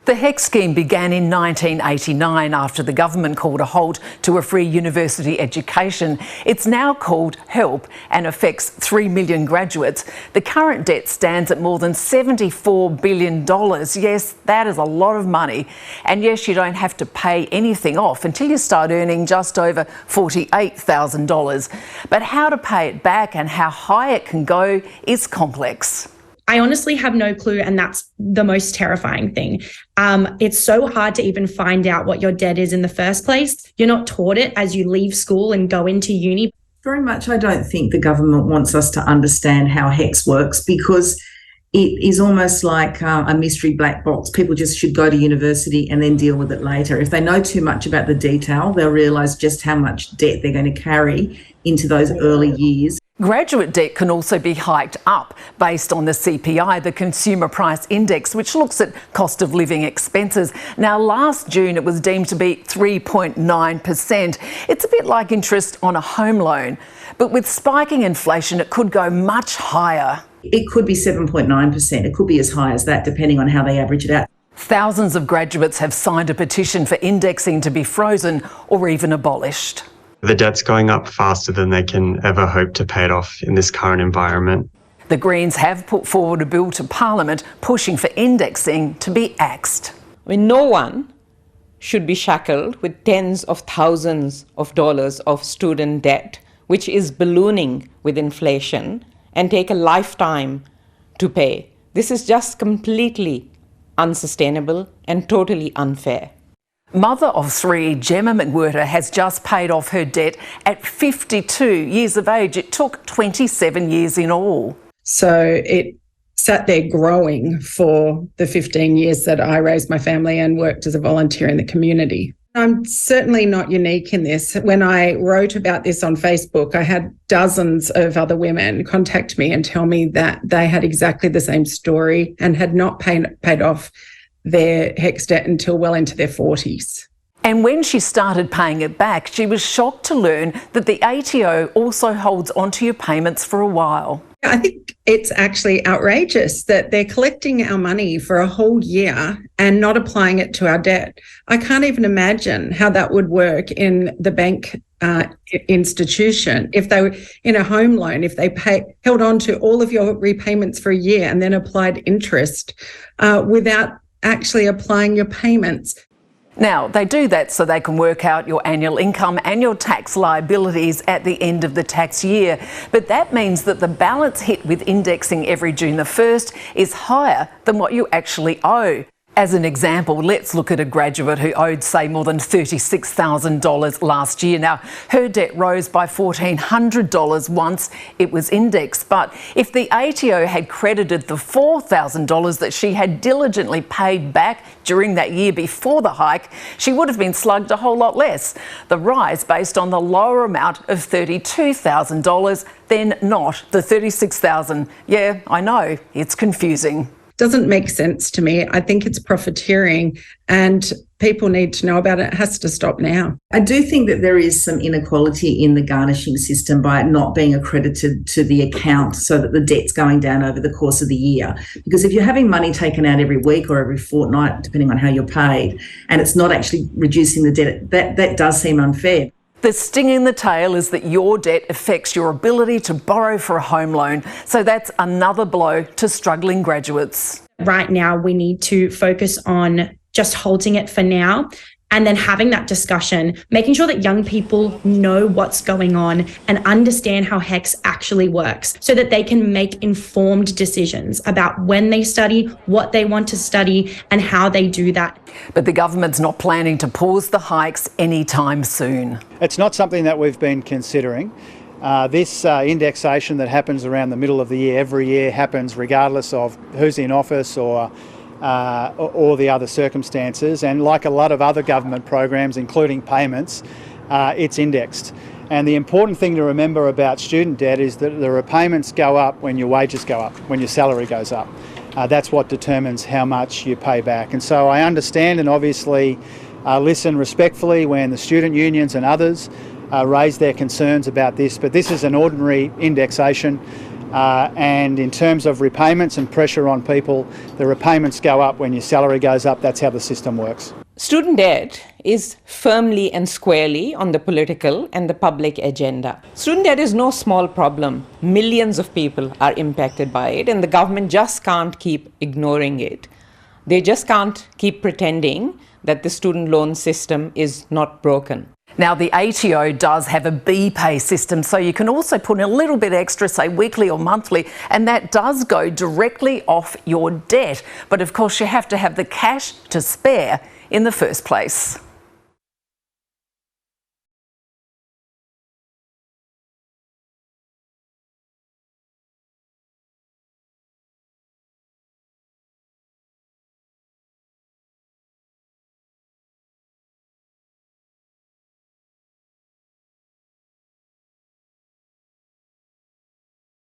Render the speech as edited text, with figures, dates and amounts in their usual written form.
The HEC scheme began in 1989 after the government called a halt to a free university education. It's now called HELP and affects 3 million graduates. The current debt stands at more than $74 billion. Yes, that is a lot of money. And yes, you don't have to pay anything off until you start earning just over $48,000. But how to pay it back and how high it can go is complex. I honestly have no clue, and that's the most terrifying thing. It's so hard to even find out what your debt is in the first place. You're not taught it as you leave school and go into uni. Very much, I don't think the government wants us to understand how HECS works, because it is almost like a mystery black box. People just should go to university and then deal with it later. If they know too much about the detail, they'll realise just how much debt they're going to carry into those early years. Graduate debt can also be hiked up based on the CPI, the Consumer Price Index, which looks at cost of living expenses. Now, last June, it was deemed to be 3.9%. It's a bit like interest on a home loan, but with spiking inflation, it could go much higher. It could be 7.9%. It could be as high as that, depending on how they average it out. Thousands of graduates have signed a petition for indexing to be frozen or even abolished. The debt's going up faster than they can ever hope to pay it off in this current environment. The Greens have put forward a bill to Parliament pushing for indexing to be axed. No one should be shackled with tens of thousands of dollars of student debt, which is ballooning with inflation, and take a lifetime to pay. This is just completely unsustainable and totally unfair. Mother of three, Gemma McWhirter, has just paid off her debt at 52 years of age. It took 27 years in all. So it sat there growing for the 15 years that I raised my family and worked as a volunteer in the community. I'm certainly not unique in this. When I wrote about this on Facebook, I had dozens of other women contact me and tell me that they had exactly the same story and had not paid off their HECS debt until well into their 40s. And when she started paying it back, she was shocked to learn that the ATO also holds onto your payments for a while. I think it's actually outrageous that they're collecting our money for a whole year and not applying it to our debt. I can't even imagine how that would work in the bank institution. If they were in a home loan, if they held on to all of your repayments for a year and then applied interest without actually applying your payments. Now, they do that so they can work out your annual income and your tax liabilities at the end of the tax year. But that means that the balance hit with indexing every June the 1st is higher than what you actually owe. As an example, let's look at a graduate who owed, say, more than $36,000 last year. Now, her debt rose by $1,400 once it was indexed. But if the ATO had credited the $4,000 that she had diligently paid back during that year before the hike, she would have been slugged a whole lot less. The rise based on the lower amount of $32,000, then not the $36,000. Yeah, I know, it's confusing. Doesn't make sense to me. I think it's profiteering and people need to know about it. It has to stop now. I do think that there is some inequality in the garnishing system by it not being accredited to the account so that the debt's going down over the course of the year. Because if you're having money taken out every week or every fortnight, depending on how you're paid, and it's not actually reducing the debt, that does seem unfair. The sting in the tail is that your debt affects your ability to borrow for a home loan. So that's another blow to struggling graduates. Right now, we need to focus on just holding it for now and then having that discussion, making sure that young people know what's going on and understand how HECS actually works so that they can make informed decisions about when they study, what they want to study and how they do that. But the government's not planning to pause the hikes anytime soon. It's not something that we've been considering. This indexation that happens around the middle of the year, every year happens regardless of who's in office or the other circumstances. And like a lot of other government programs, including payments, it's indexed. And the important thing to remember about student debt is that the repayments go up when your wages go up, when your salary goes up. That's what determines how much you pay back. And so I understand and obviously listen respectfully when the student unions and others raise their concerns about this, but this is an ordinary indexation. And in terms of repayments and pressure on people, the repayments go up when your salary goes up. That's how the system works. Student debt is firmly and squarely on the political and the public agenda. Student debt is no small problem. Millions of people are impacted by it, and the government just can't keep ignoring it. They just can't keep pretending that the student loan system is not broken. Now, the ATO does have a BPay system, so you can also put in a little bit extra, say weekly or monthly, and that does go directly off your debt. But of course, you have to have the cash to spare in the first place.